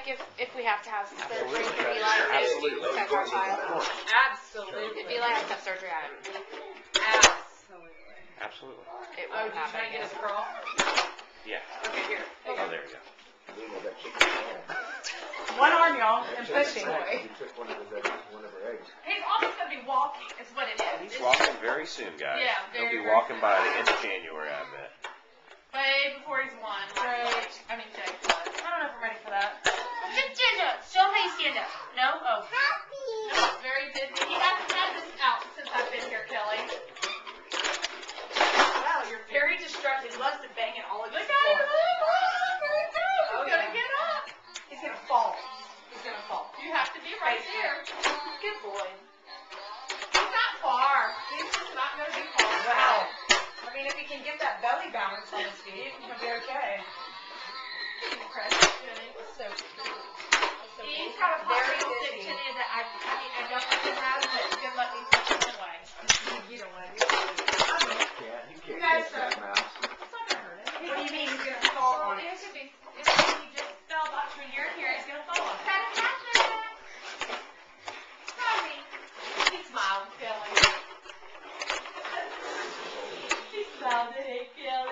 like if we have to have surgery Absolutely. for Eli, Absolutely. to protect our child. Absolutely. If Eli has to have surgery, Absolutely. Absolutely. it Oh, won't did you happen try to get again. his crawl? Yeah. Okay, here. Oh, there you go. One arm, y'all, and pushing. You took one of her eggs. He's almost going to be walking, is what it is. He's walking very soon, guys. Yeah, He'll very, be very walking soon. by the end of January, I bet. Way before he's one. Right. I mean, Jake. I don't know if I'm ready for that. Just stand up. Show how you stand up. No? Oh. No, it's very busy. He hasn't had this out since I've been here, Kelly. Wow, you're very distracted. He loves to bang it all over the floor. He's going to get up. He's going to fall. He's going to fall. You have to be right there. Good boy. He's not far. He's just not going to be far. Wow. I mean, if he can get that belly balance on his feet, he'll be okay. So he's got a very sick today that I don't want to have, but it's going to let me touch him away. You don't want to do it. Yeah, he You can't guys catch that mouse. It's not going to hurt him. What do you mean he's going to fall on it? It could be. If he just fell about between your hair, he's going to fall on it. Sorry. He smiled, Kelly. He smiled at it, Kelly.